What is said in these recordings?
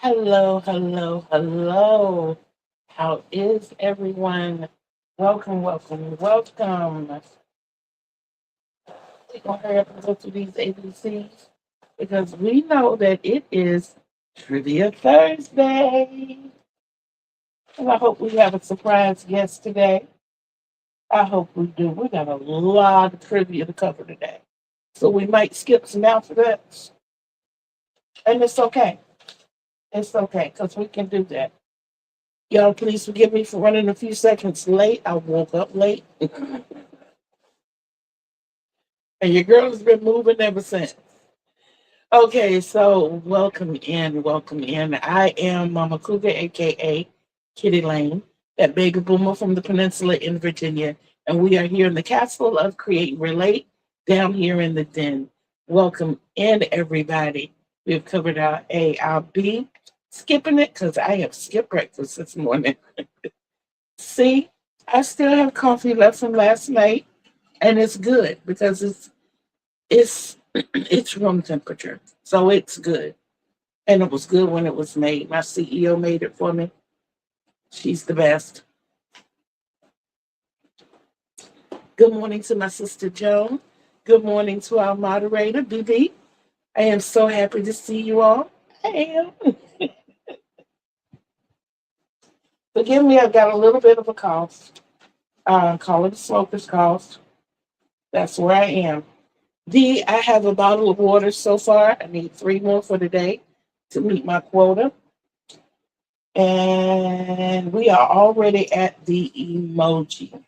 Hello, hello, hello. How is everyone? Welcome, welcome, welcome. We're going to hurry up and go through these ABCs because we know that it is Trivia Thursday. And I hope we have a surprise guest today. I hope we do. We got a lot of trivia to cover today. So we might skip some alphabets, and it's okay. It's okay because we can do that. Y'all, please forgive me for running a few seconds late. I woke up late, and your girl has been moving ever since. Okay, so welcome in, welcome in. I am Mama Cougar, aka Kitty Lane, that baby boomer from the peninsula in Virginia, and we are here in the castle of Create and Relate, down here in the den. Welcome in, everybody. We've covered our A, our B, skipping it because I have skipped breakfast this morning. See, I still have coffee left from last night, and it's good because it's it's room temperature, so it's good. And it was good when it was made. My CEO made it for me. She's the best. Good morning to my sister Joan. Good morning to our moderator, BB. I am so happy to see you all. I am. Forgive me, I've got a little bit of a cough. Call it a smoker's cough. That's where I am. D, I have a bottle of water so far. I need 3 more for today to meet my quota. And we are already at the emoji.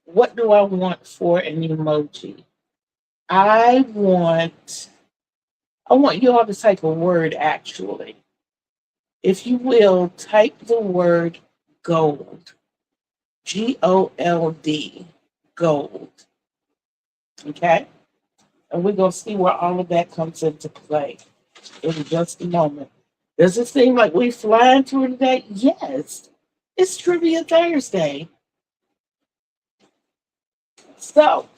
What do I want for an emoji? I want you all to type a word actually. If you will, type the word gold. GOLD. Gold. Okay? And we're going to see where all of that comes into play in just a moment. Does it seem like we flying through today? Yes. It's Trivia Thursday. So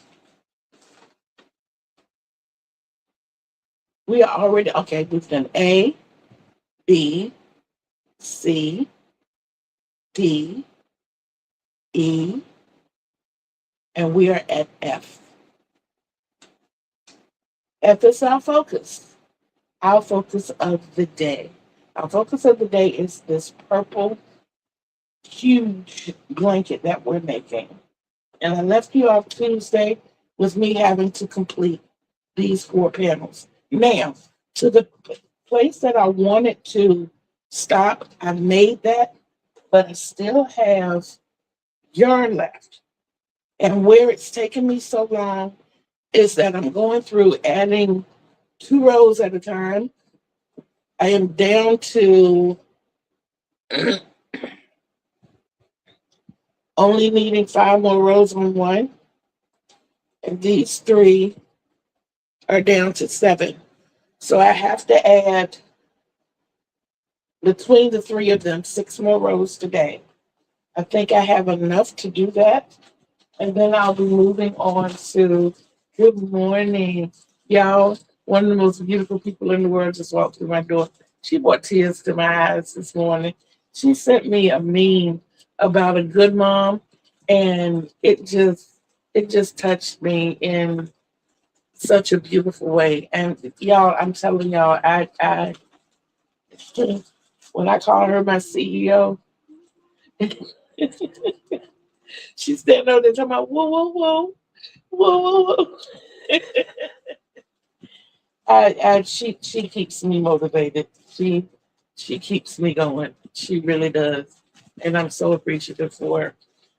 we are already okay. We've done A, B, C, D, E, and we are at F. F is our focus of the day. Our focus of the day is this purple, huge blanket that we're making. And I left you off Tuesday with me having to complete these 4 panels. Now, to the place that I wanted to stop, I made that, but I still have yarn left. And where it's taken me so long is that I'm going through adding 2 rows at a time. I am down to only needing 5 more rows on one. And these 3 are down to 7. So I have to add between the 3 of them 6 more rows today. I think I have enough to do that. And then I'll be moving on to good morning, y'all. One of the most beautiful people in the world just walked through my door. She brought tears to my eyes this morning. She sent me a meme about a good mom, and it just touched me in such a beautiful way. And y'all, I'm telling y'all, I when I call her my CEO, she's standing over there talking about whoa, whoa, whoa, whoa, whoa, whoa. She keeps me motivated. She keeps me going. She really does, and I'm so appreciative for her.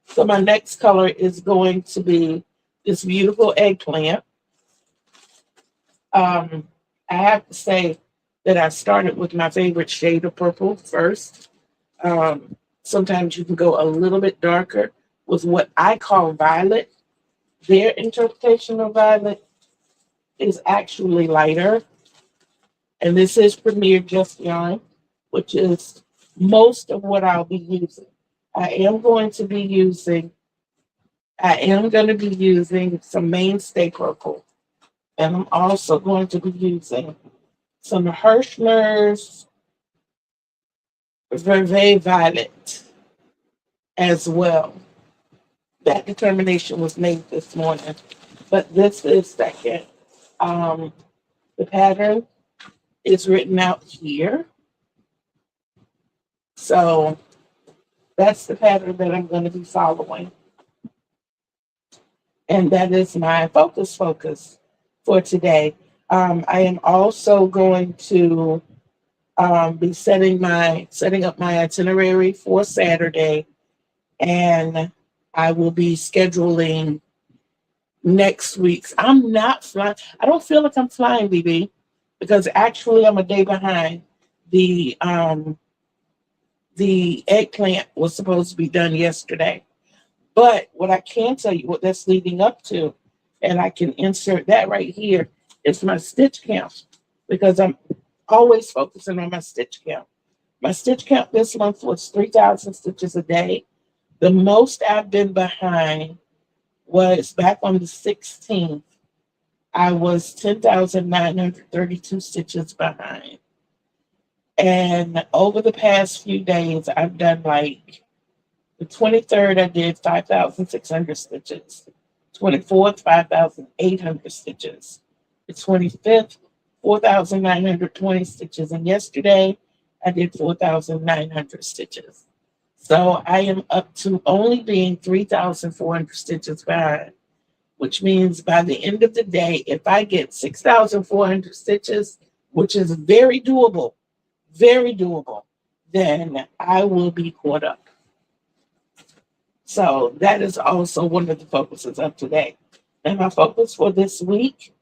So my next color is going to be this beautiful eggplant. I have to say that I started with my favorite shade of purple first. Sometimes you can go a little bit darker with what I call violet. Their interpretation of violet is actually lighter. And this is Premier Just Yarn, which is most of what I'll be using. I am going to be using, I am going to be using some mainstay purple. And I'm also going to be using some Hirschner's Verve Violet as well. That determination was made this morning. But this is second. Um, the pattern is written out here. So that's the pattern that I'm going to be following. And that is my focus for today. I am also going to be setting up my itinerary for Saturday, and I will be scheduling next week's. I'm not flying. I don't feel like I'm flying, BB, because actually I'm a day behind. The eggplant was supposed to be done yesterday. But what I can tell you, what that's leading up to, and I can insert that right here, is my stitch count, because I'm always focusing on my stitch count. My stitch count this month was 3,000 stitches a day. The most I've been behind was back on the 16th. I was 10,932 stitches behind. And over the past few days, I've done like the 23rd, I did 5,600 stitches. 24th, 5,800 stitches. The 25th, 4,920 stitches. And yesterday, I did 4,900 stitches. So I am up to only being 3,400 stitches behind, which means by the end of the day, if I get 6,400 stitches, which is very doable, then I will be caught up. So that is also one of the focuses of today. And my focus for this week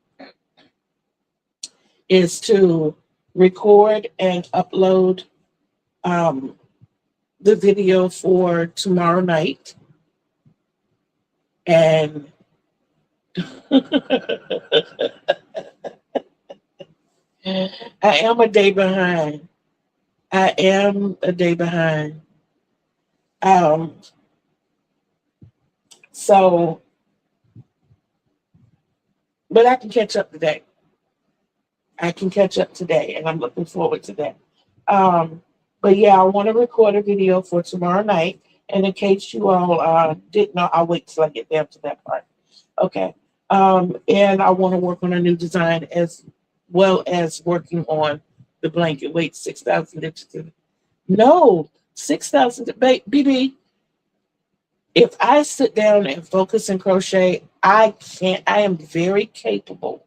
is to record and upload the video for tomorrow night. And I am a day behind. So, but I can catch up today. And I'm looking forward to that. But yeah, I want to record a video for tomorrow night. And in case you all didn't know, I'll wait till I get down to that part. Okay. And I want to work on a new design as well as working on the blanket. Wait, 6,000 inches. No, 6,000. BB, if I sit down and focus and crochet, I am very capable.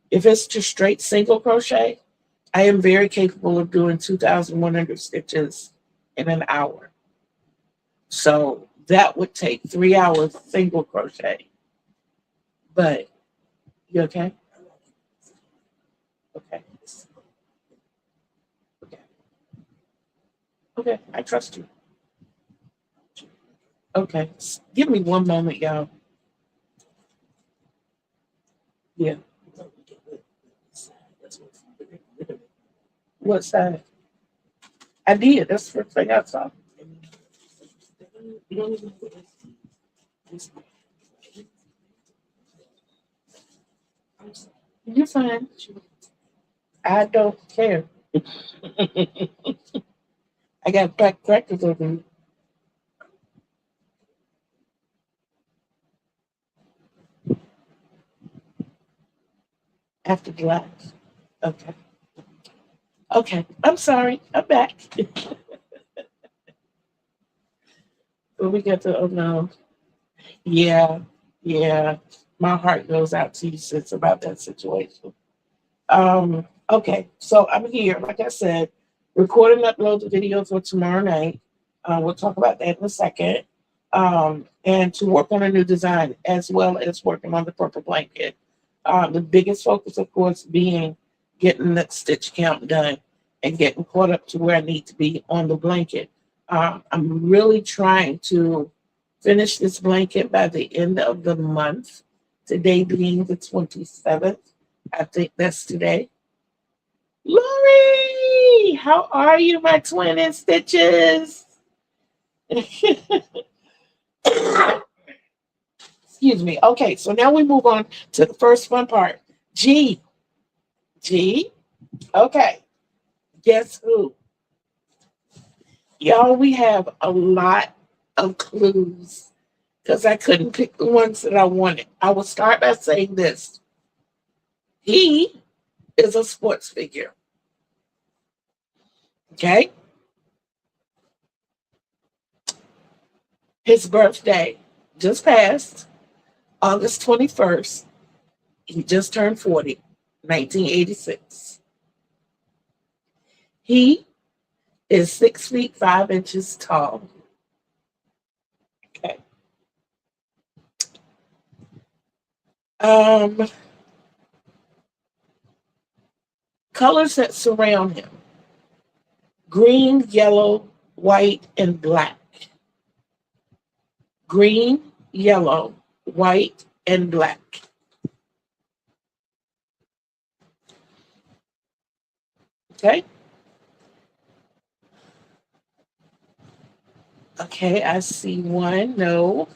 If it's just straight single crochet, I am very capable of doing 2,100 stitches in an hour. So that would take 3 hours single crochet. But you okay? Okay. Okay, I trust you. Okay, give me one moment, y'all. Yeah. What side? I did. That's the first thing I saw. You're fine. I don't care. I got black crackers over here. After July. Okay. Okay. I'm sorry. I'm back. But we got to, oh no. Yeah. Yeah. My heart goes out to you, sis, about that situation. Okay. So I'm here, like I said, record and upload the video for tomorrow night. We'll talk about that in a second. And to work on a new design as well as working on the purple blanket. The biggest focus, of course, being getting that stitch count done and getting caught up to where I need to be on the blanket. I'm really trying to finish this blanket by the end of the month, today being the 27th. I think that's today. Lori, how are you, my twin in stitches? Excuse me. Okay, so now we move on to the first fun part. G. Okay. Guess who? Y'all, we have a lot of clues because I couldn't pick the ones that I wanted. I will start by saying this. He is a sports figure. Okay? His birthday just passed, August 21st. He just turned 40, 1986. He is 6 feet 5 inches tall. Okay. Um, Colors that surround him: green, yellow, white, and black. Green, yellow, white, and black. Okay. Okay, I see one. No.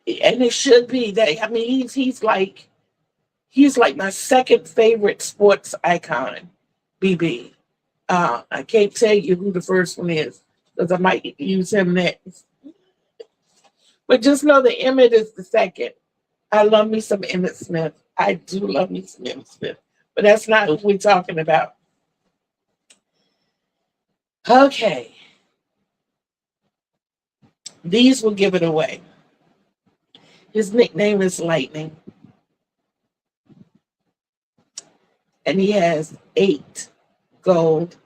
And it should be that. I mean, he's like my second favorite sports icon, BB. I can't tell you who the first one is because I might use him next. But just know that Emmett is the second. I love me some Emmett Smith. I do love me some Emmett Smith. But that's not what we're talking about. Okay. These will give it away. His nickname is Lightning. And he has 8 gold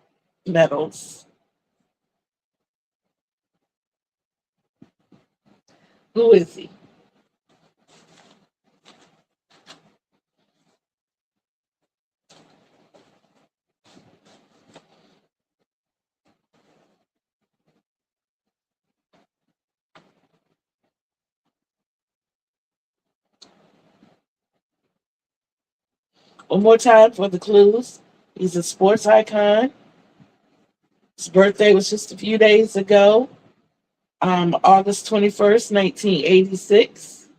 medals. Who is he? One more time for the clues. He's a sports icon. His birthday was just a few days ago, August 21st, 1986.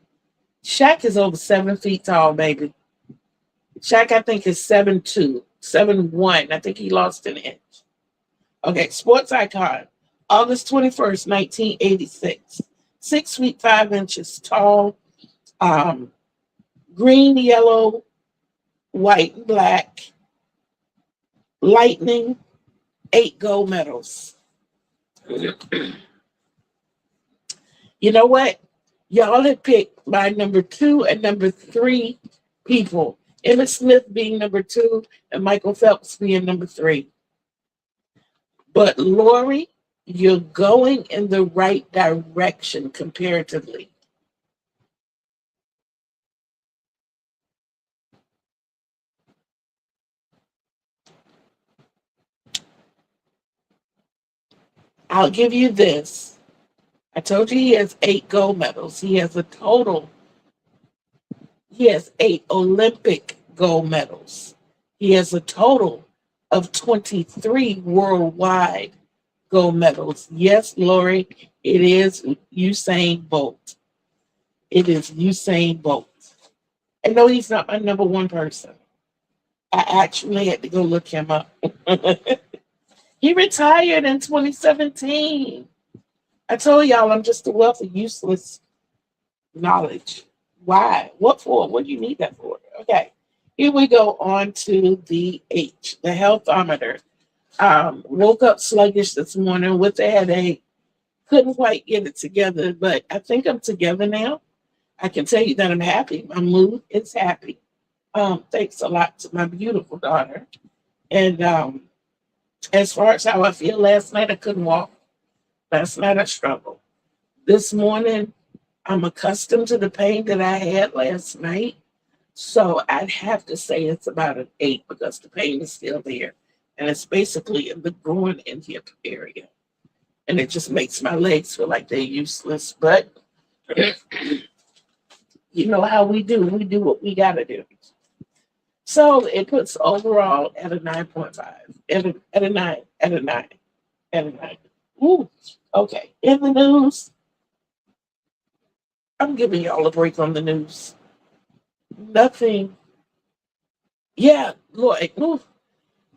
Shaq is over 7 feet tall, baby. Shaq, I think, is 7'2", 7'1". I think he lost an inch. Okay, sports icon, August 21st, 1986. 6 feet 5 inches tall, um, green, yellow, white, and black, lightning, 8 gold medals. You know what? Y'all had picked my number 2 and number 3 people. Emmitt Smith being number 2 and Michael Phelps being number 3. But Lori, you're going in the right direction comparatively. I'll give you this. I told you he has 8 gold medals. He has 8 Olympic gold medals. He has a total of 23 worldwide gold medals. Yes, Lori, it is Usain Bolt. It is Usain Bolt. And no, he's not my number 1 person. I actually had to go look him up. He retired in 2017. I told y'all I'm just a wealth of useless knowledge. Why? What for? What do you need that for? Okay. Here we go on to the H, the healthometer. Woke up sluggish this morning with a headache. Couldn't quite get it together, but I think I'm together now. I can tell you that I'm happy. My mood is happy. Thanks a lot to my beautiful daughter. And as far as how I feel, last night I couldn't walk. Last night I struggled. This morning, I'm accustomed to the pain that I had last night. So I'd have to say it's about an 8 because the pain is still there. And it's basically in the groin and hip area. And it just makes my legs feel like they're useless. But you know how we do. We do what we got to do. So it puts overall at a 9.5. At a 9. At a 9. At a 9. Ooh. Okay. In the news, I'm giving y'all a break on the news. Nothing. Yeah, Lori.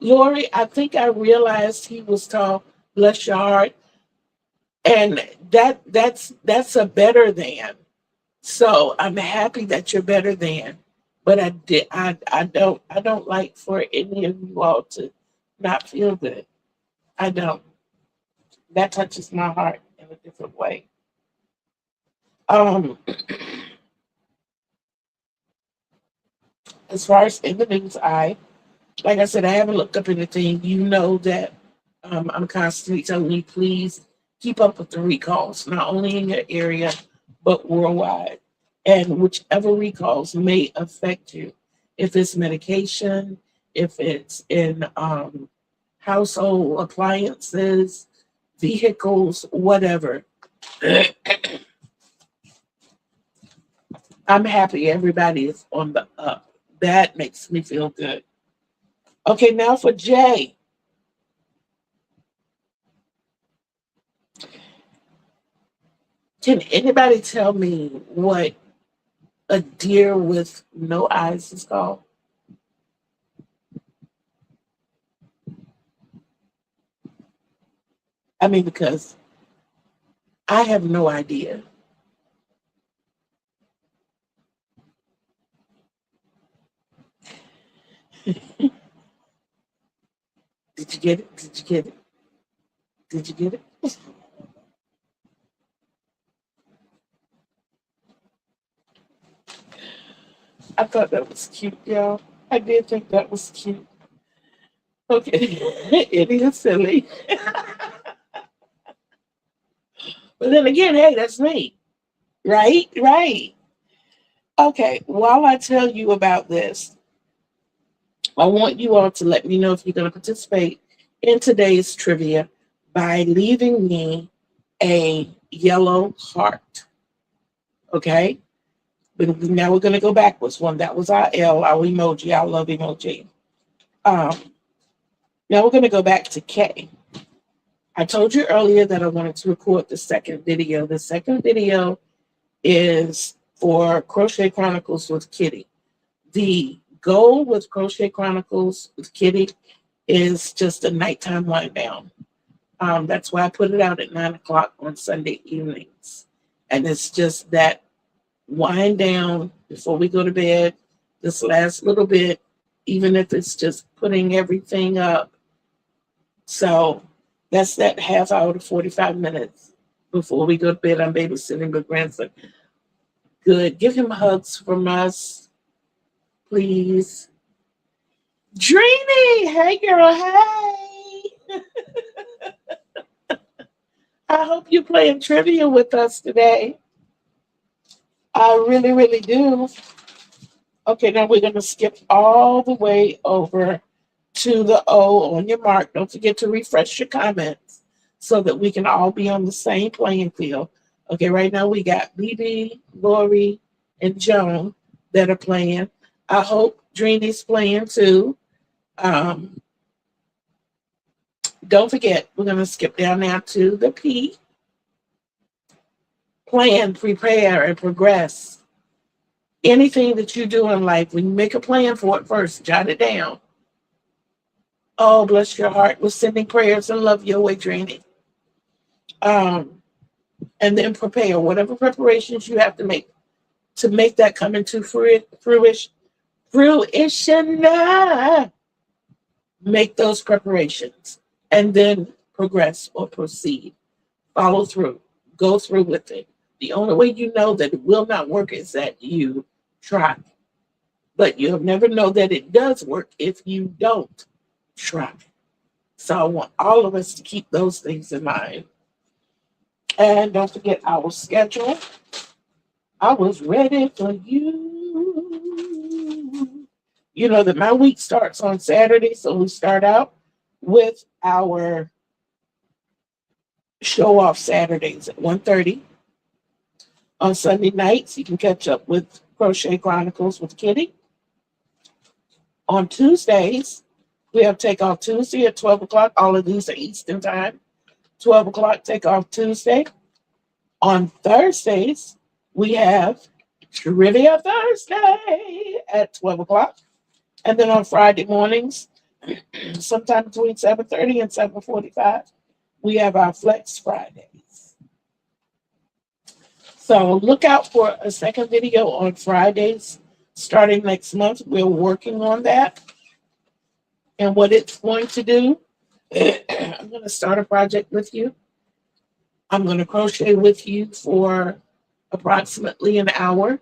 Lori, I think I realized he was tall Bless your heart. And that's a better than. So I'm happy that you're better than. But I don't like for any of you all to not feel good. I don't. That touches my heart in a different way. Um, as far as in the news, like I said, I haven't looked up anything. You know that I'm constantly telling you, please keep up with the recalls, not only in your area, but worldwide. And whichever recalls may affect you, if it's medication, if it's in household appliances, vehicles, whatever. I'm happy everybody is on the up. That makes me feel good. Okay, now for Jay. Can anybody tell me what a deer with no eyes is called? I mean, because I have no idea. Did you get it? Did you get it? Did you get it? I thought that was cute, y'all. I did think that was cute. Okay, it is silly. But then again, hey, that's me. Right? Right. Okay, while I tell you about this, I want you all to let me know if you're going to participate in today's trivia by leaving me a yellow heart. Okay? But now we're going to go backwards. One, that was our L, our emoji. I love emoji. Um, Now we're going to go back to K. I told you earlier that I wanted to record the second video. The second video is for Crochet Chronicles with Kitty. The goal with Crochet Chronicles with Kitty is just a nighttime wind down. That's why I put it out at 9 o'clock on Sunday evenings. And it's just that wind down before we go to bed, this last little bit, even if it's just putting everything up. So that's that half hour to 45 minutes before we go to bed. I'm babysitting my grandson. Good. Give him hugs from us, please. Dreamy, hey girl, hey. I hope you're playing trivia with us today. I really, really do. Okay, now we're going to skip all the way over to the O on your mark. Don't forget to refresh your comments so that we can all be on the same playing field. Okay, right now we got BB, Lori, and Joan that are playing. I hope Dreamy's playing too. Um, don't forget, we're going to skip down now to the P. Plan, prepare, and progress. Anything that you do in life, when you make a plan for it first, jot it down. Oh, bless your heart. We're sending prayers and love your way, Dreamy. Um, and then prepare whatever preparations you have to make that come into fruition. Make those preparations and then progress or proceed. Follow through. Go through with it. The only way you know that it will not work is that you try. But you'll never know that it does work if you don't try. So I want all of us to keep those things in mind. And don't forget our schedule. I was ready for you. You know that my week starts on Saturday, so we start out with our show off Saturdays at 1:30. On Sunday nights, you can catch up with Crochet Chronicles with Kitty. On Tuesdays, we have Takeoff Tuesday at 12 o'clock. All of these are Eastern Time. 12 o'clock, Takeoff Tuesday. On Thursdays, we have Trivia Thursday at 12 o'clock. And then on Friday mornings, sometime between 7:30 and 7:45, we have our Flex Fridays. So look out for a second video on Fridays starting next month. We're working on that and what it's going to do. I'm going to start a project with you. I'm going to crochet with you for approximately an hour.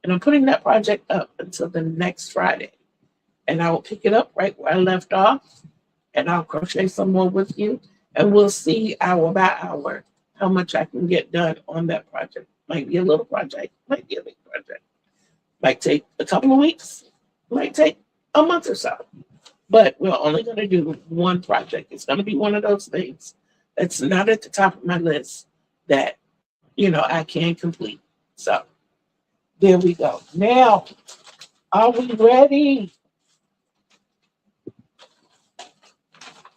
And I'm putting that project up until the next Friday. And I will pick it up right where I left off. And I'll crochet some more with you. And we'll see hour by hour how much I can get done on that project. Might be a little project, might be a big project. Might take a couple of weeks, might take a month or so. But we're only going to do one project. It's going to be one of those things that's not at the top of my list that, I can complete. So there we go. Now, are we ready?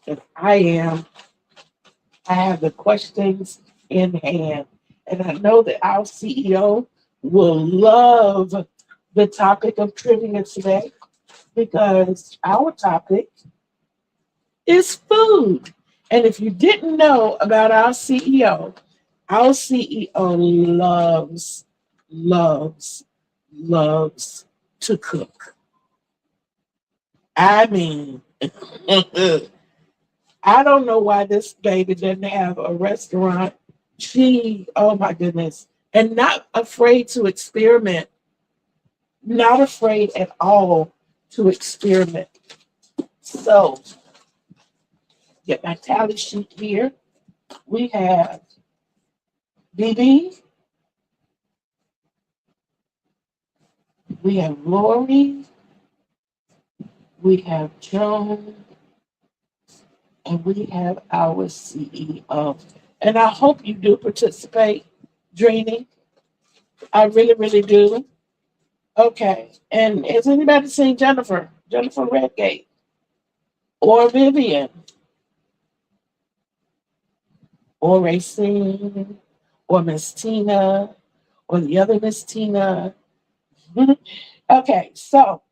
If I am, I have the questions in hand. And I know that our CEO will love the topic of trivia today because our topic is food. And if you didn't know about our CEO loves, loves to cook. I mean, I don't know why this baby didn't have a restaurant. Oh my goodness. And not afraid to experiment. Not afraid at all to experiment. So, get my tally sheet here. We have BB. We have Lori. We have Joan. And we have our CEO. And I hope you do participate, Dreamy. I really, really do. Okay. And has anybody seen Jennifer? Jennifer Redgate? Or Vivian? Or Racine? Or Miss Tina? Or the other Miss Tina? Okay. So,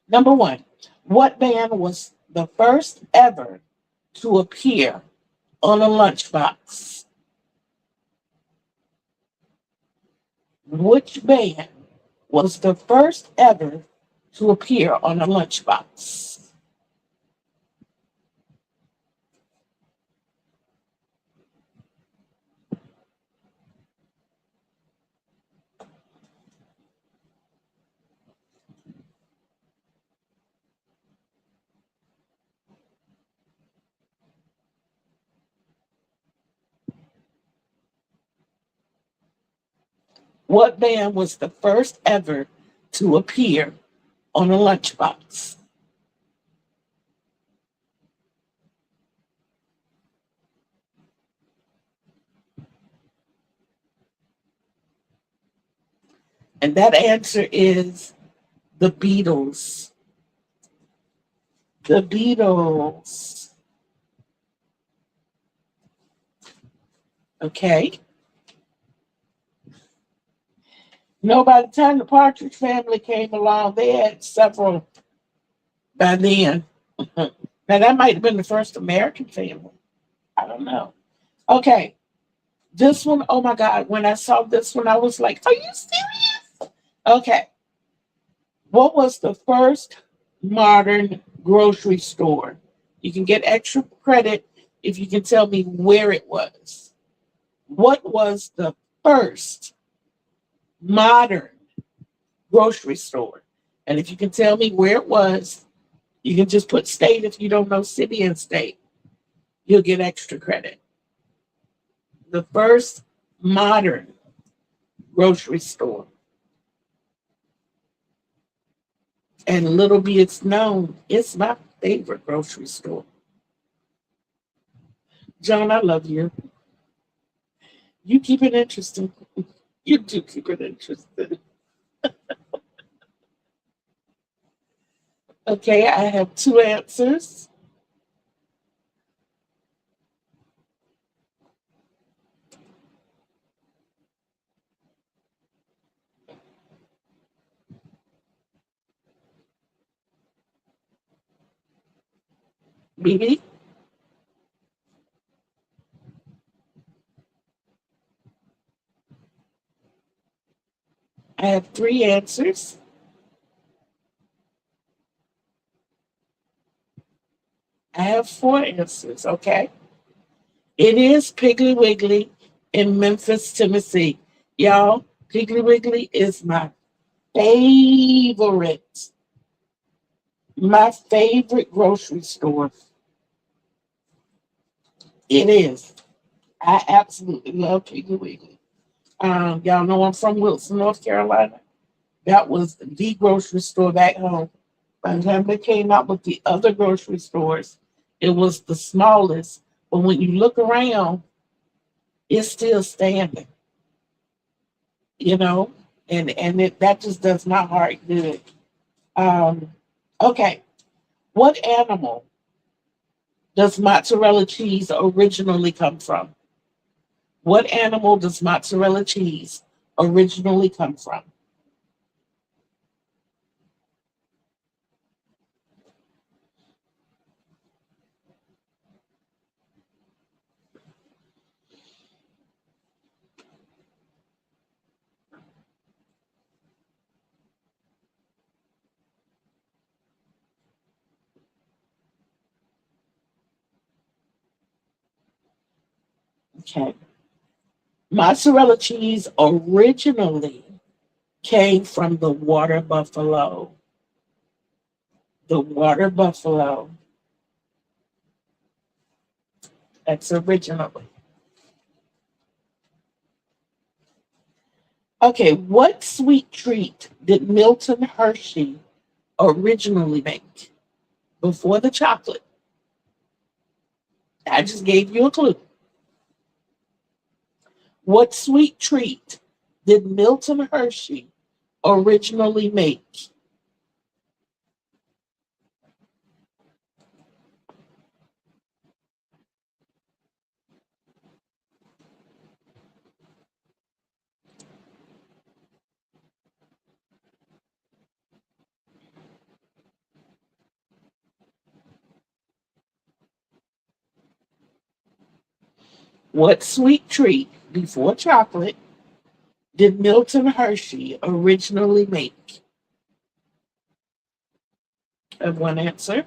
number one, what band was the first ever to appear on a lunchbox? Which band was the first ever to appear on a lunchbox? What band was the first ever to appear on a lunchbox? And that answer is the Beatles. The Beatles. Okay. By the time the Partridge Family came along, they had several by then. Now, that might have been the first American family. I don't know. Okay. This one, oh my God, when I saw this one, I was like, are you serious? Okay. What was the first modern grocery store? You can get extra credit if you can tell me where it was. What was the first modern grocery store? And if you can tell me where it was, you can just put state if you don't know city and state. You'll get extra credit. The first modern grocery store. And little be it's known, it's my favorite grocery store. John, I love you. You keep it interesting. You do keep it interesting. Okay, I have two answers. BB? have 3 answers. I have 4 answers, okay? It is Piggly Wiggly in Memphis, Tennessee. Y'all, Piggly Wiggly is favorite, my favorite grocery store. It is. I absolutely love Piggly Wiggly. Y'all know I'm from Wilson, North Carolina. That was the grocery store back home. By the time they came out with the other grocery stores, it was the smallest. But when you look around, it's still standing, you know, and that just does my heart good. Um, okay, what animal does mozzarella cheese originally come from? What animal does mozzarella cheese originally come from? Okay. Mozzarella cheese originally came from the water buffalo. The water buffalo. That's originally. Okay, what sweet treat did Milton Hershey originally make before the chocolate? I just gave you a clue. What sweet treat did Milton Hershey originally make? What sweet treat before chocolate did Milton Hershey originally make? I have one answer.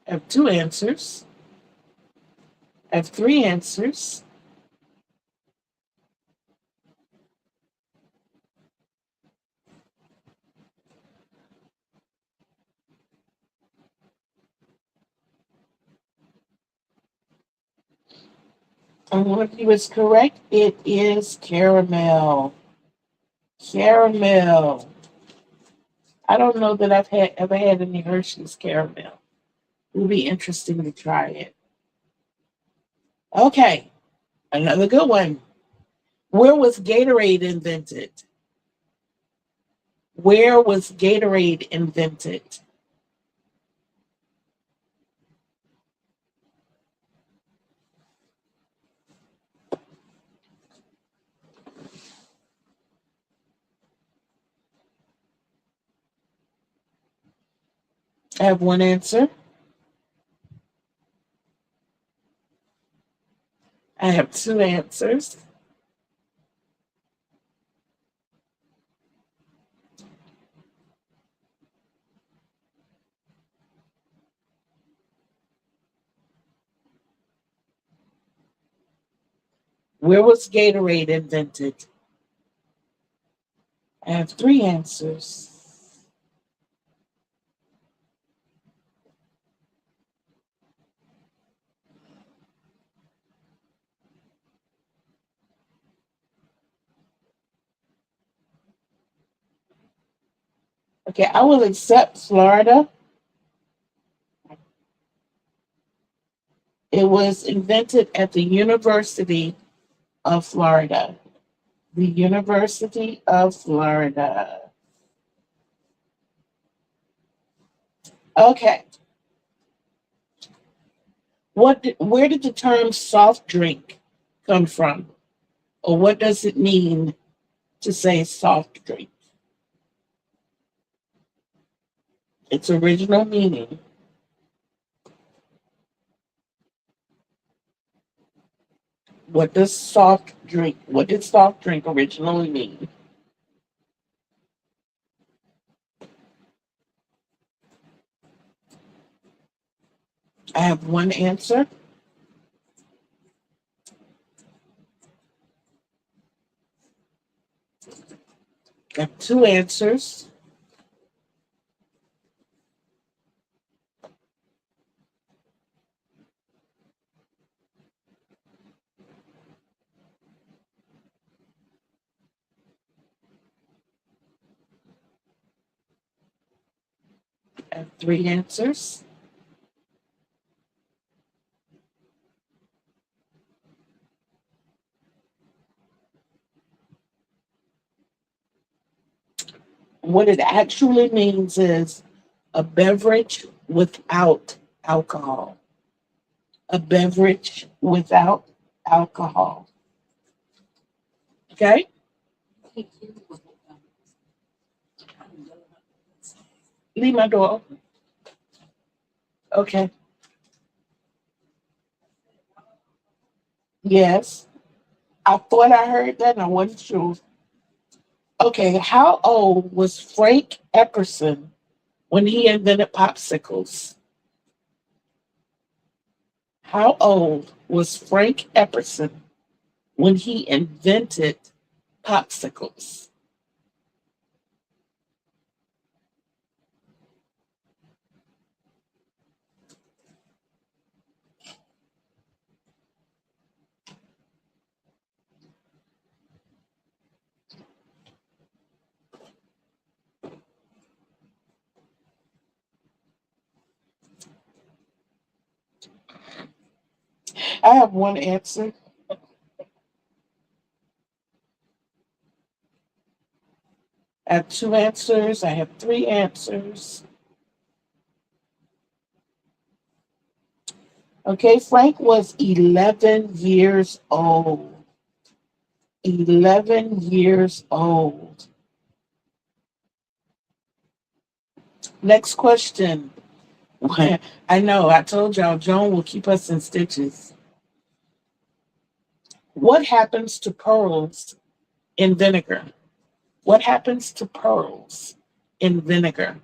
I have 2 answers. I have 3 answers. And one of you is correct. It is caramel. Caramel. I don't know that ever had any Hershey's caramel. It would be interesting to try it. Okay, another good one. Where was Gatorade invented? Where was Gatorade invented? I have one answer. I have 2 answers. Where was Gatorade invented? I have 3 answers. Okay, I will accept Florida. It was invented at the University of Florida. The University of Florida. Okay. Where did the term soft drink come from? Or what does it mean to say soft drink? Its original meaning. What did soft drink originally mean? I have one answer. I have two answers. I have three answers. What it actually means is a beverage without alcohol. A beverage without alcohol. Okay? Leave my door open. Okay. Yes. I thought I heard that and I wasn't sure. Okay. How old was Frank Epperson when he invented popsicles? How old was Frank Epperson when he invented popsicles? I have one answer. I have two answers. I have three answers. Okay, Frank was 11 years old. 11 years old. Next question. I know, I told y'all Joan will keep us in stitches. What happens to pearls in vinegar? What happens to pearls in vinegar?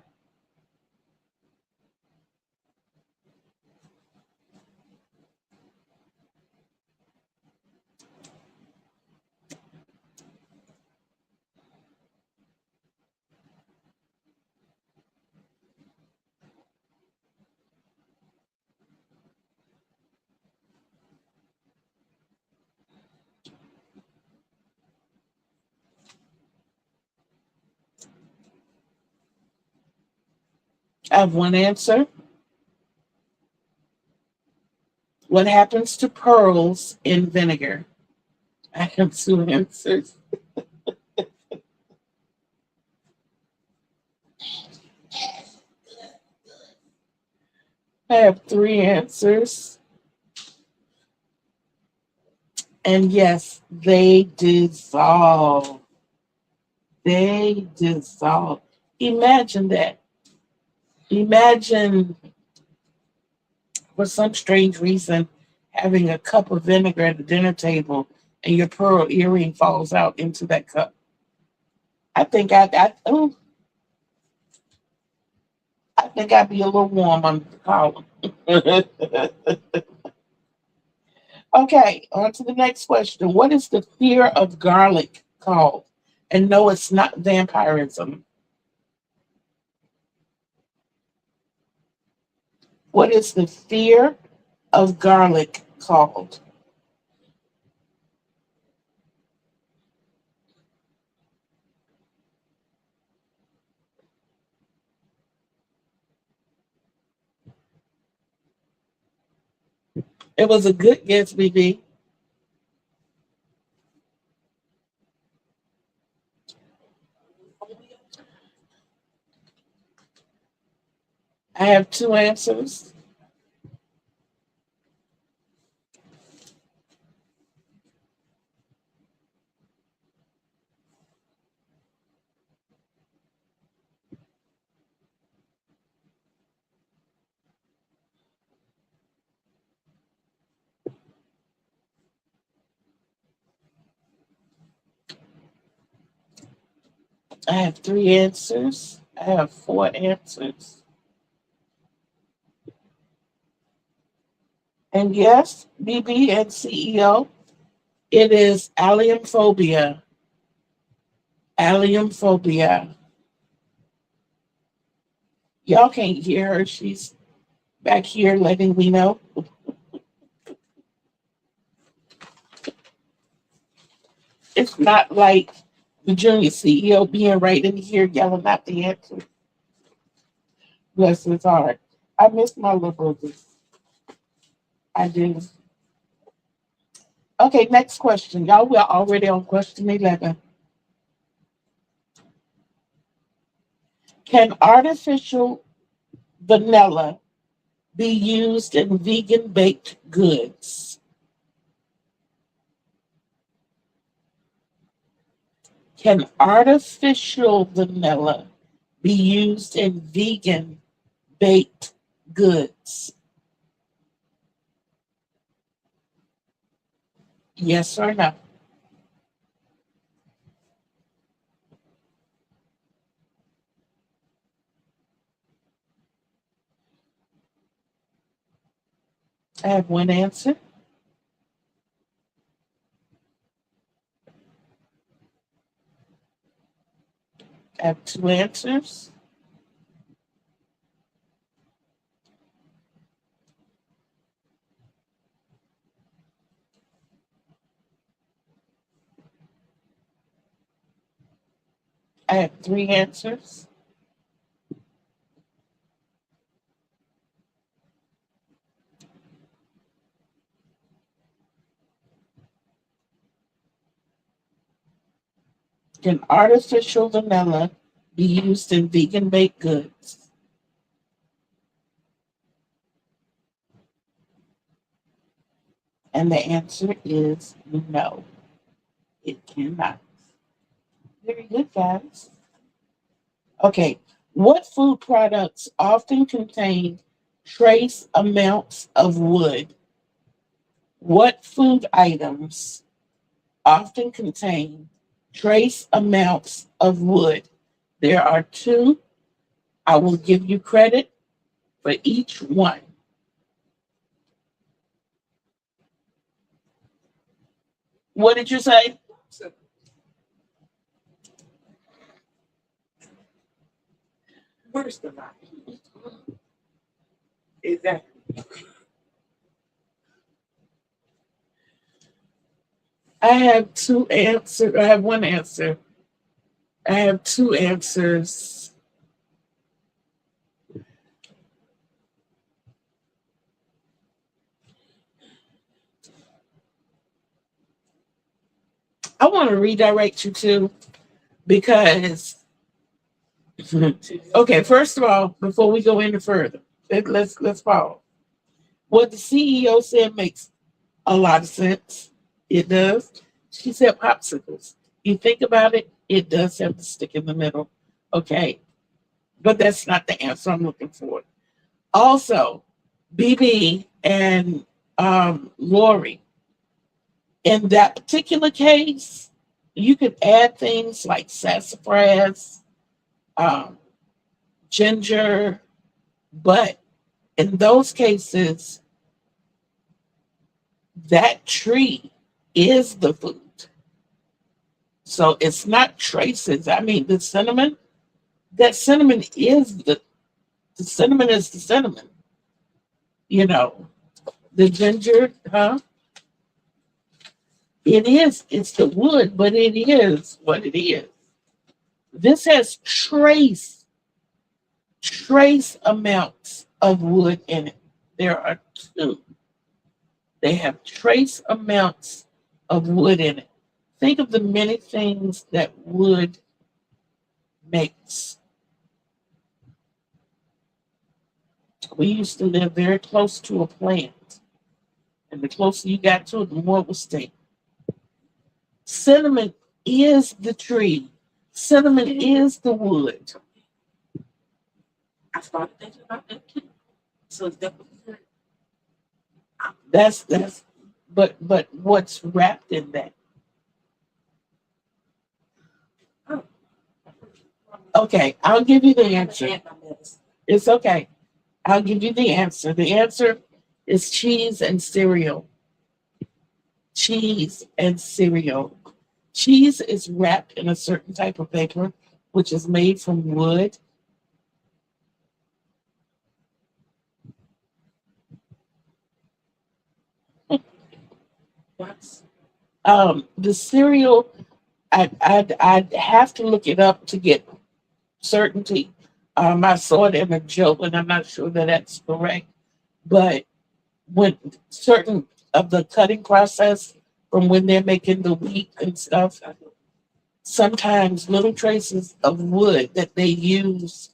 I have one answer. What happens to pearls in vinegar? I have two answers. I have three answers. And yes, they dissolve. They dissolve. Imagine that. Imagine, for some strange reason, having a cup of vinegar at the dinner table and your pearl earring falls out into that cup. I think I think I'd be a little warm under the collar. Okay, on to the next question. What is the fear of garlic called? And no, it's not vampirism. What is the fear of garlic called? It was a good guess, BB. I have two answers. I have 3 answers. I have 4 answers. And yes, BB and CEO, it is allium phobia. Allium phobia. Y'all can't hear her. She's back here letting me know. It's not like the junior CEO being right in here yelling out the answer. Bless his heart. I miss my little brothers. I do. Okay, next question. Y'all, we're already on question 11. Can artificial vanilla be used in vegan baked goods? Can artificial vanilla be used in vegan baked goods? Yes or no? I have 1 answer. I have 2 answers. I have 3 answers. Can artificial vanilla be used in vegan baked goods? And the answer is no, it cannot. Very good, guys. Okay, what food products often contain trace amounts of wood? What food items often contain trace amounts of wood? There are 2. I will give you credit for each one. What did you say? Where's the line? Exactly. I have 2 answers. I have 1 answer. I have 2 answers. I want to redirect you to because okay, first of all, before we go any further, let's pause. What the CEO said makes a lot of sense. It does. She said popsicles. You think about it, it does have the stick in the middle. Okay. But that's not the answer I'm looking for. Also, BB and Lori, in that particular case, you could add things like sassafras, um, ginger, but in those cases, that tree is the food. So it's not traces. I mean, the cinnamon, that cinnamon is the cinnamon is the cinnamon. You know, the ginger, huh? It is. It's the wood, but it is what it is. This has trace amounts of wood in it. There are 2. They have trace amounts of wood in it. Think of the many things that wood makes. We used to live very close to a plant, and the closer you got to it, the more it would stink. Cinnamon is the tree. Cinnamon is the wood. I started thinking about that too. So it's definitely that's but what's wrapped in that? Oh. Okay, I'll give you the answer. It's okay. I'll give you the answer. The answer is cheese and cereal. Cheese and cereal. Cheese is wrapped in a certain type of paper, which is made from wood. The cereal, I'd have to look it up to get certainty. I saw it in a joke, and I'm not sure that that's correct. But when certain of the cutting process from when they're making the wheat and stuff, sometimes little traces of wood that they use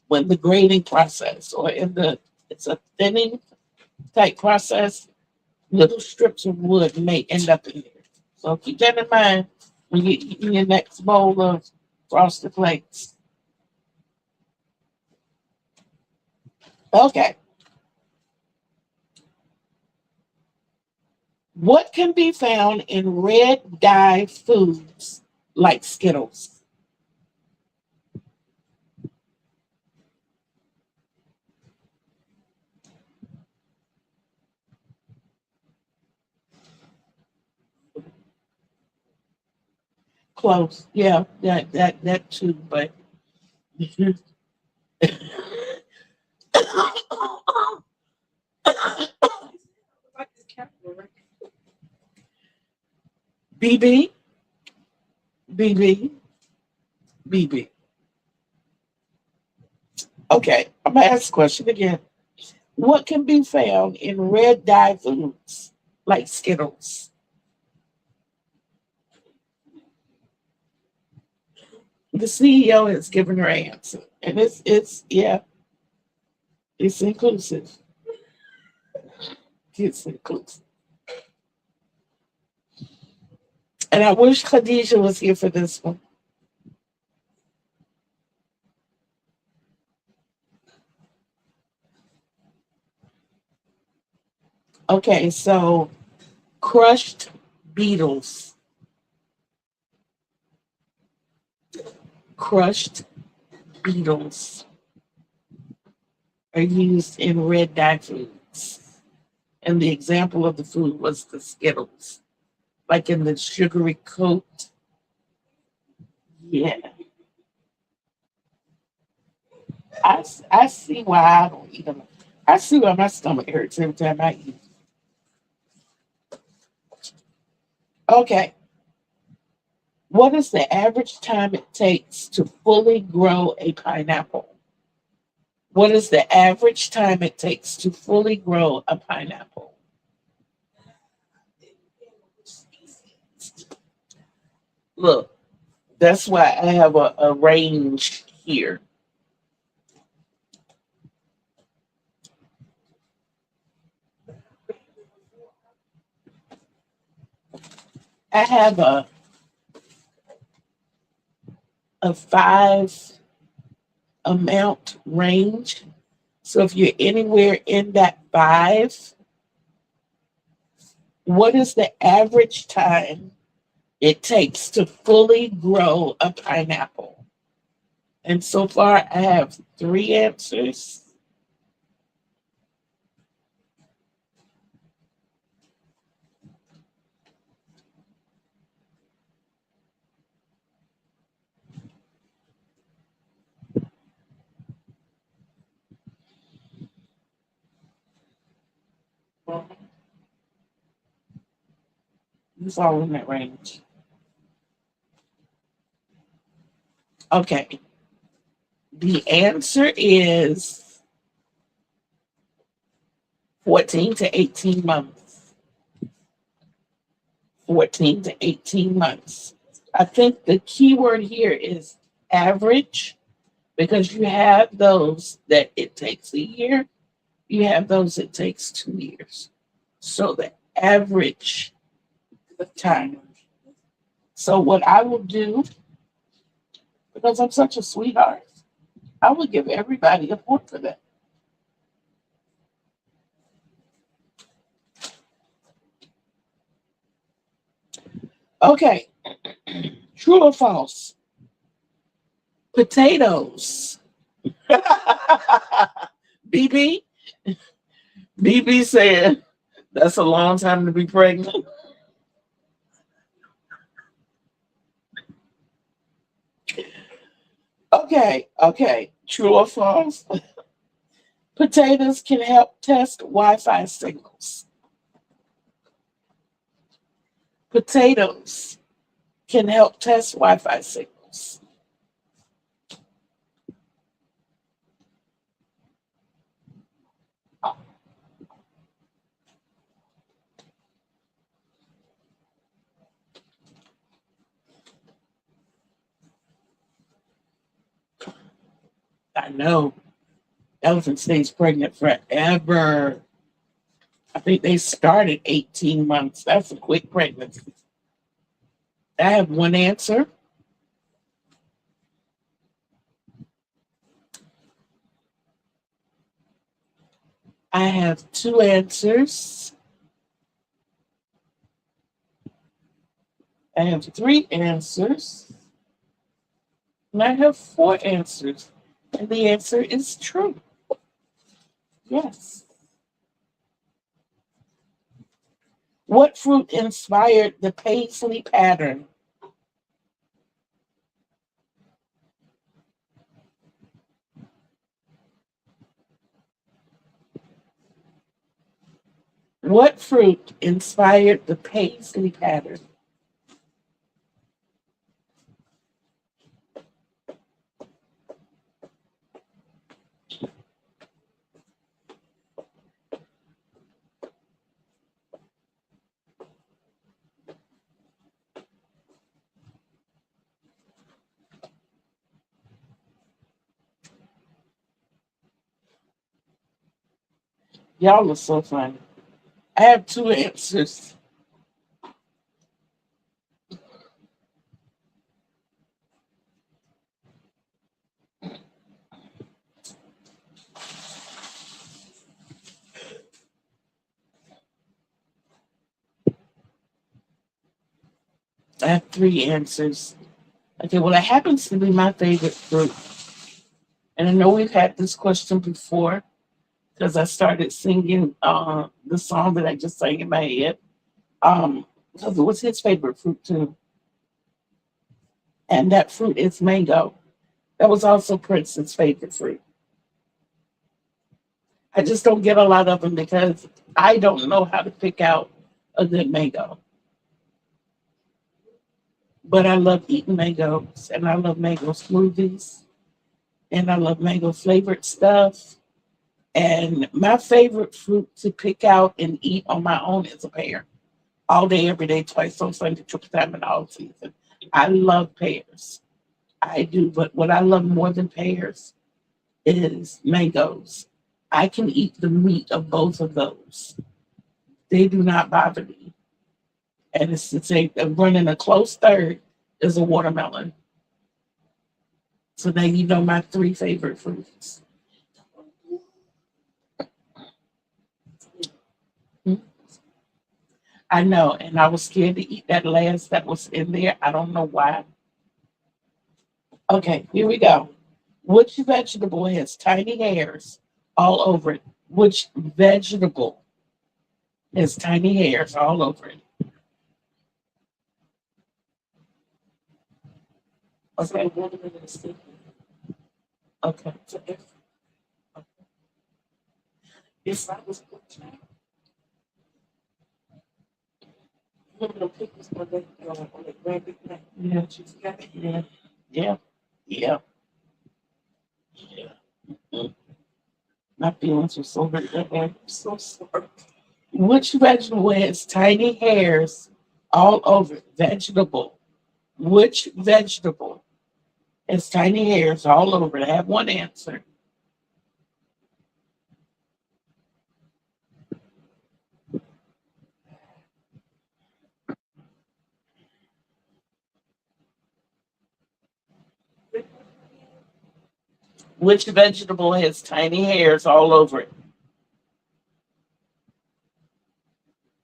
when the grading process or in the it's a thinning type process, little strips of wood may end up in there. So keep that in mind when you're eating your next bowl of frosted flakes. Okay. What can be found in red dye foods like Skittles? Close. Yeah, that too, but BB, BB, BB. Okay, I'm gonna ask the question again. What can be found in red dye foods like Skittles? The CEO has given her answer, and it's yeah, it's inclusive. It's inclusive. And I wish Khadijah was here for this one. Okay, so crushed beetles. Crushed beetles are used in red dye foods. And the example of the food was the Skittles, like in the sugary coat. Yeah, I see why I don't eat them. I see why my stomach hurts every time I eat. Okay, what is the average time it takes to fully grow a pineapple? What is the average time it takes to fully grow a pineapple? Look, that's why I have a range here. I have a five amount range. So if you're anywhere in that five, what is the average time it takes to fully grow a pineapple? And so far, I have three answers. You fall in that range. Okay. The answer is 14 to 18 months. 14 to 18 months. I think the key word here is average because you have those that it takes a year, you have those it takes 2 years. So the average time. So what I will do, because I'm such a sweetheart, I will give everybody a point for that. Okay, true or false? Potatoes. BB? BB said that's a long time to be pregnant. Okay, okay. True or false? Potatoes can help test Wi-Fi signals. Potatoes can help test Wi-Fi signals. I know. Elephant stays pregnant forever. I think they started 18 months. That's a quick pregnancy. I have one answer. I have two answers. I have three answers. And I have four answers. And the answer is true. Yes. What fruit inspired the paisley pattern? What fruit inspired the paisley pattern? Y'all are so funny. I have two answers. I have three answers. Okay, well, it happens to be my favorite fruit. And I know we've had this question before because I started singing the song that I just sang in my head. Because it was his favorite fruit too. And that fruit is mango. That was also Prince's favorite fruit. I just don't get a lot of them because I don't know how to pick out a good mango. But I love eating mangoes and I love mango smoothies and I love mango flavored stuff. And my favorite fruit to pick out and eat on my own is a pear. All day, every day, twice on Sunday, triple time in all season. I love pears. I do, but what I love more than pears is mangoes. I can eat the meat of both of those. They do not bother me. And it's to say running a close third is a watermelon. So now you know my three favorite fruits. I know, and I was scared to eat that last that was in there. I don't know why. Okay, here we go. Which vegetable has tiny hairs all over it? Which vegetable has tiny hairs all over it? Okay. Okay. So if I was one of the pictures on the graphic, yeah, she's got it. Yeah, yeah, yeah, yeah. Mm. My feelings were so hurt that day. I'm so sorry. Which vegetable has tiny hairs all over it? Vegetable. Which vegetable has tiny hairs all over it? I have one answer. Which vegetable has tiny hairs all over it?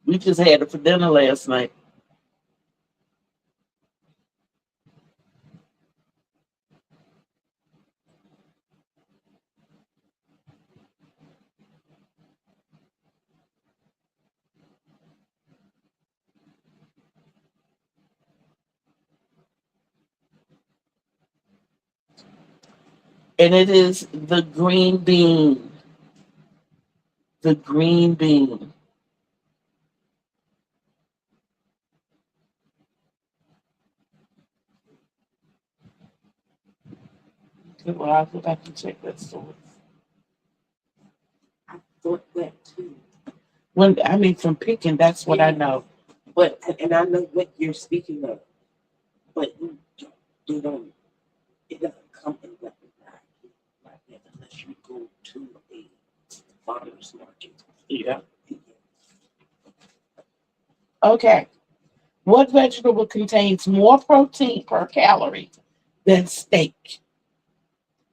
We just had it for dinner last night. And it is the green bean. The green bean. Well, I'll go back and check that source. I thought that too. When I mean from picking, that's what I know. But and I know what you're speaking of, but you don't. It doesn't come in that like that unless you go to a farmer's market. Yeah. Okay. What vegetable contains more protein per calorie than steak?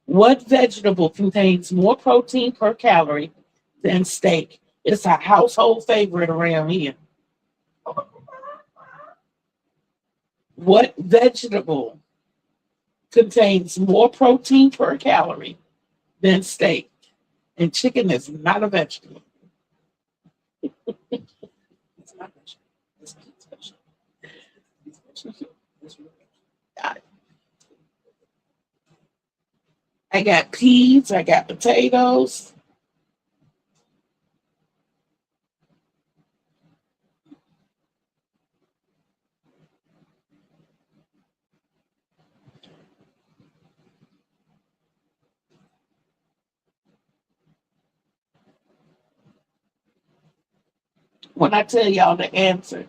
What vegetable contains more protein per calorie than steak? It's a household favorite around here. What vegetable contains more protein per calorie than steak? And chicken is not a vegetable. It's not vegetable. It's vegetable. It's vegetable. It's real vegetable. I got peas, I got potatoes. When I tell y'all the answer,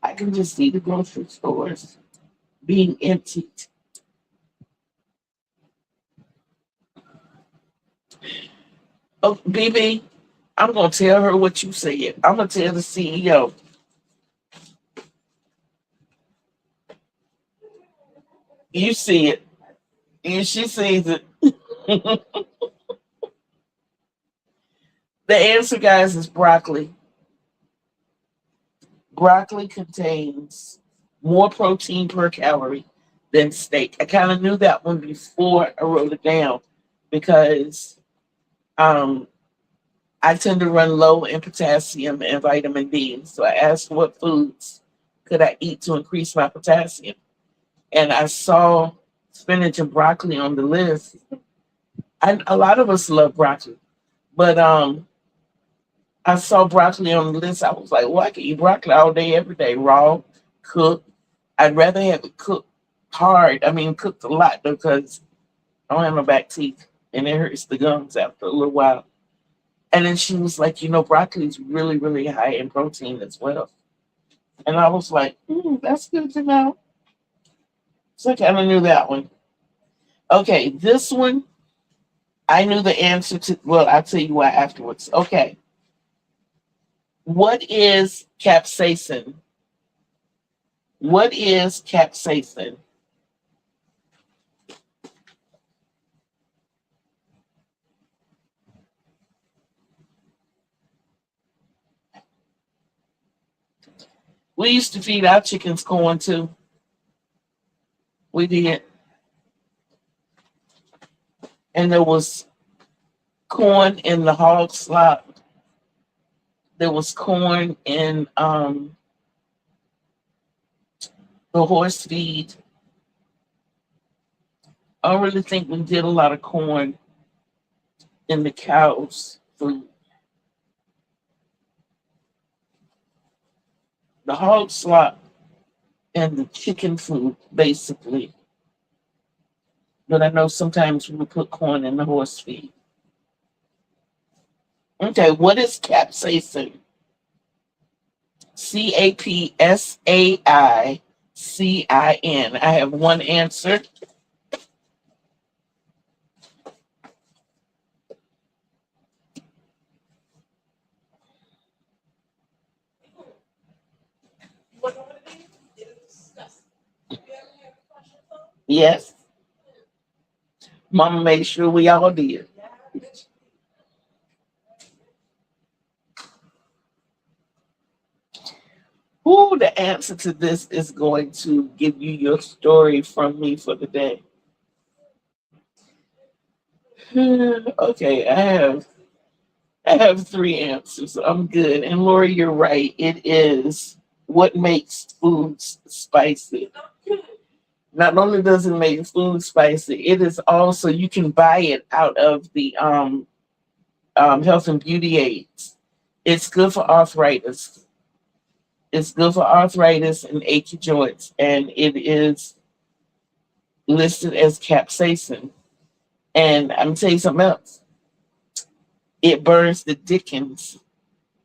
I can just see the grocery stores being emptied. Oh, BB, I'm going to tell her what you said. I'm going to tell the CEO. You see it. And she sees it. The answer, guys, is broccoli. Broccoli contains more protein per calorie than steak. I kind of knew that one before I wrote it down because um, I tend to run low in potassium and vitamin D. So I asked what foods could I eat to increase my potassium. And I saw spinach and broccoli on the list. A lot of us love broccoli, but I saw broccoli on the list. I was like, well, I can eat broccoli all day, every day, raw, cooked. I'd rather have it cooked hard. I mean, cooked a lot because I don't have no back teeth and it hurts the gums after a little while. And then she was like, broccoli is really, really high in protein as well. And I was like, that's good to know. So I kind of knew that one. Okay, this one, I knew the answer to. Well, I'll tell you why afterwards. Okay. What is capsaicin? What is capsaicin? We used to feed our chickens corn too. We did. And there was corn in the hog slop. There was corn in the horse feed. I don't really think we did a lot of corn in the cows' food. The hog slop and the chicken food, basically. But I know sometimes we put corn in the horse feed. Okay, what is capsaicin? CAPSAICIN. I have one answer. Yes. Mama made sure we all did. Who the answer to this is going to give you your story from me for the day? Okay, I have three answers. I'm good. And Lori, you're right. It is what makes foods spicy. Not only does it make food spicy, it is also you can buy it out of the health and beauty aids. It's good for arthritis. It's good for arthritis and achy joints, and it is listed as capsaicin. And I'm gonna tell you something else. It burns the dickens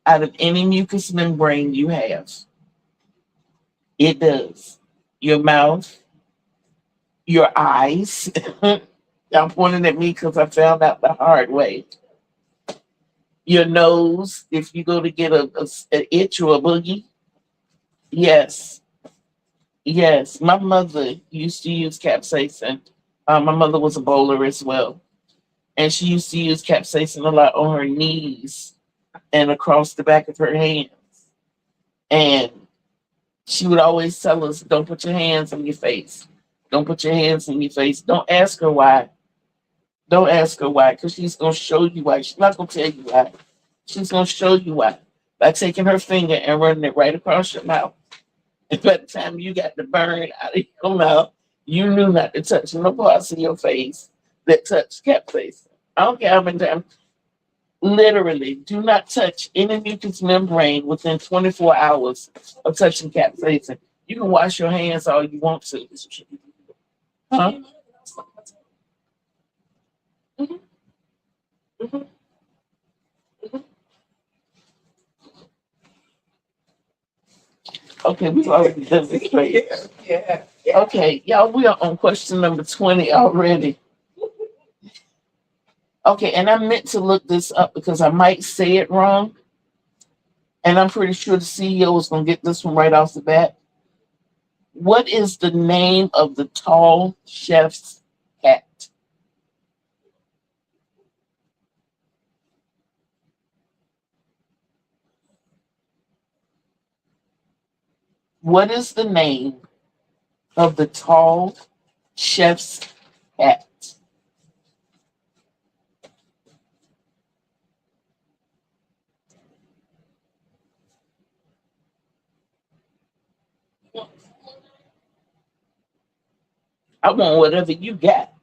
out of any mucous membrane you have. It does. Your mouth, your eyes. I'm pointing at me because I found out the hard way. Your nose, if you go to get an itch or a boogie. Yes, yes. My mother used to use capsaicin. My mother was a bowler as well. And she used to use capsaicin a lot on her knees and across the back of her hands. And she would always tell us, don't put your hands in your face. Don't put your hands in your face. Don't ask her why. Don't ask her why, because she's going to show you why. She's not going to tell you why. She's going to show you why by taking her finger and running it right across your mouth. And by the time you got the burn out of your mouth, you knew not to touch no parts of your face that touched capsaicin. I don't care how many times. Literally, do not touch any mucous membrane within 24 hours of touching capsaicin. You can wash your hands all you want to. Huh? Mhm, mhm, mhm. Okay, we've already done this, right? Yeah. Okay, y'all, we are on question number 20 already. Okay, and I meant to look this up because I might say it wrong, and I'm pretty sure the CEO is going to get this one right off the bat. What is the name of the tall chef's hat? What is the name of the tall chef's hat? I want whatever you got.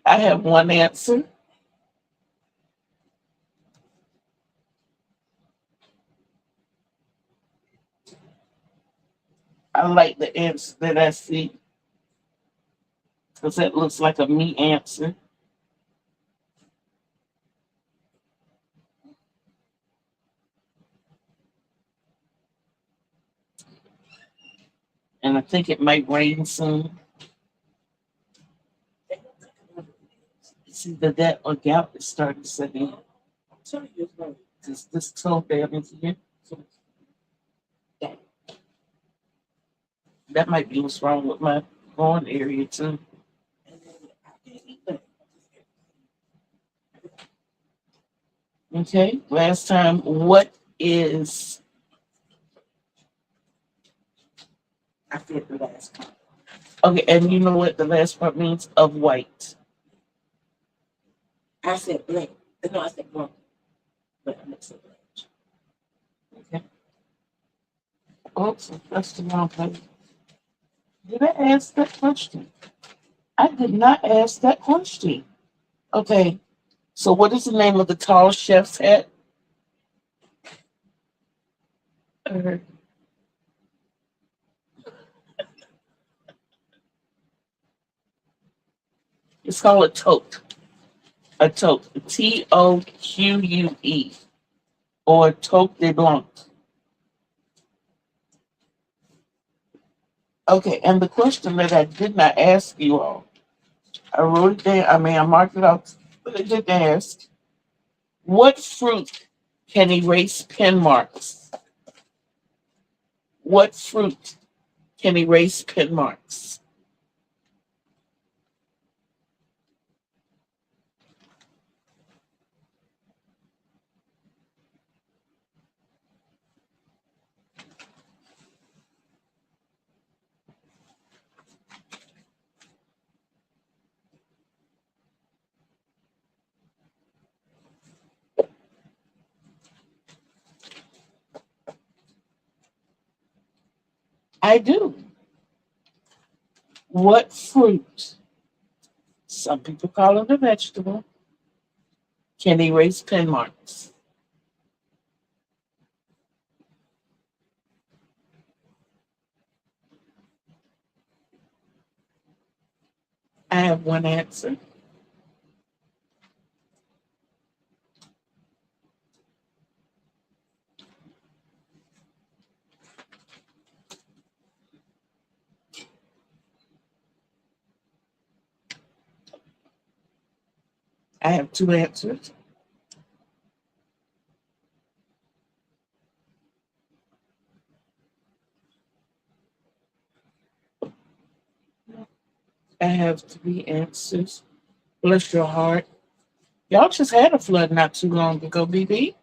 I have one answer. I like the answer that I see because that looks like a me answer. And I think it might rain soon. It's either that or gout is starting to set in. This toe damage here. That might be what's wrong with my groin area too. Okay, last time, what is, I said the last time. okay, and you know what the last part means? Of white. I said blank. No, I said blank. But I mixed it blank. Okay. Oops, that's the wrong page. Did I ask that question? I did not ask that question. Okay, so what is the name of the tall chef's hat? Uh, It's called a toque. A toque. Toque. Or toque de blanc. Okay, and the question that I did not ask you all, I wrote it down, I marked it out, but I didn't ask. What fruit can erase pen marks? What fruit can erase pen marks? I do. What fruit, some people call it a vegetable, can erase pen marks? I have one answer. I have two answers. I have three answers. Bless your heart. Y'all just had a flood not too long ago, BB.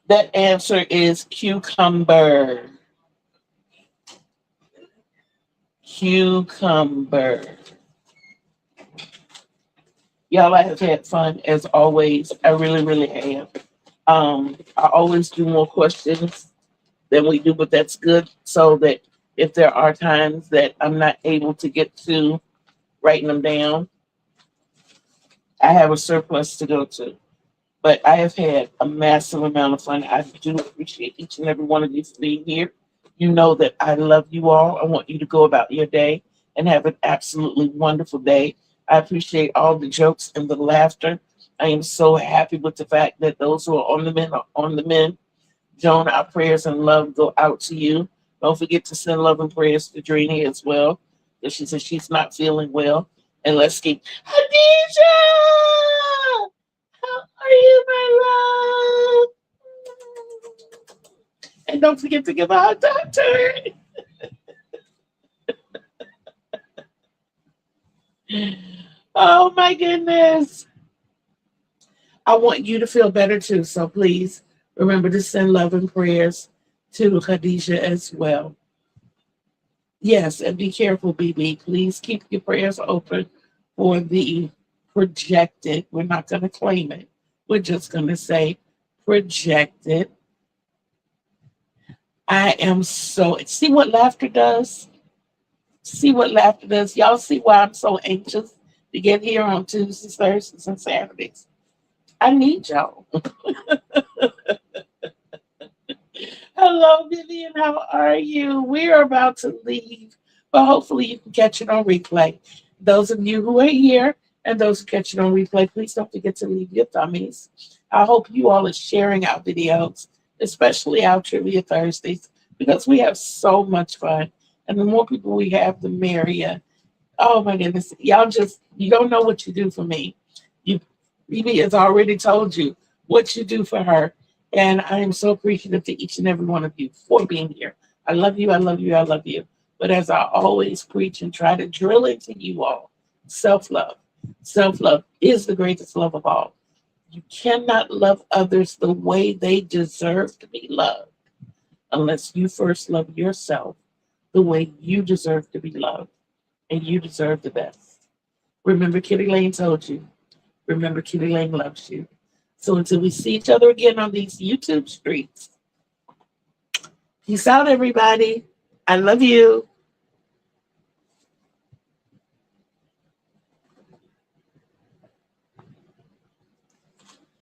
That answer is cucumber. Cucumber. Y'all, I have had fun as always. I really, really have. I always do more questions than we do, but that's good so that if there are times that I'm not able to get to writing them down, I have a surplus to go to. But I have had a massive amount of fun. I do appreciate each and every one of you for being here. You know that I love you all. I want you to go about your day and have an absolutely wonderful day. I appreciate all the jokes and the laughter. I am so happy with the fact that those who are on the men are on the men. Joan, our prayers and love go out to you. Don't forget to send love and prayers to Drini as well. If she says she's not feeling well. And let's keep Hadija! How are you, my love? And don't forget to give our doctor. Oh my goodness. I want you to feel better too. So please remember to send love and prayers to Khadijah as well. Yes, and be careful, BB. Please keep your prayers open for the projected. We're not going to claim it. We're just going to say projected. I am so, see what laughter does? See what laughter does? Y'all see why I'm so anxious to get here on Tuesdays, Thursdays, and Saturdays? I need y'all. Hello, Vivian. How are you? We are about to leave, but hopefully you can catch it on replay. Those of you who are here and those who catch it on replay, please don't forget to leave your thummies. I hope you all are sharing our videos, especially our Trivia Thursdays, because we have so much fun. And the more people we have, the merrier. Oh my goodness. Y'all just, you don't know what you do for me. You, Bibi has already told you what you do for her. And I am so appreciative to each and every one of you for being here. I love you. I love you. I love you. But as I always preach and try to drill into you all, self-love. Self-love is the greatest love of all. You cannot love others the way they deserve to be loved unless you first love yourself the way you deserve to be loved. And you deserve the best. Remember, Kitty Lane told you. Remember, Kitty Lane loves you. So until we see each other again on these YouTube streets, peace out, everybody. I love you.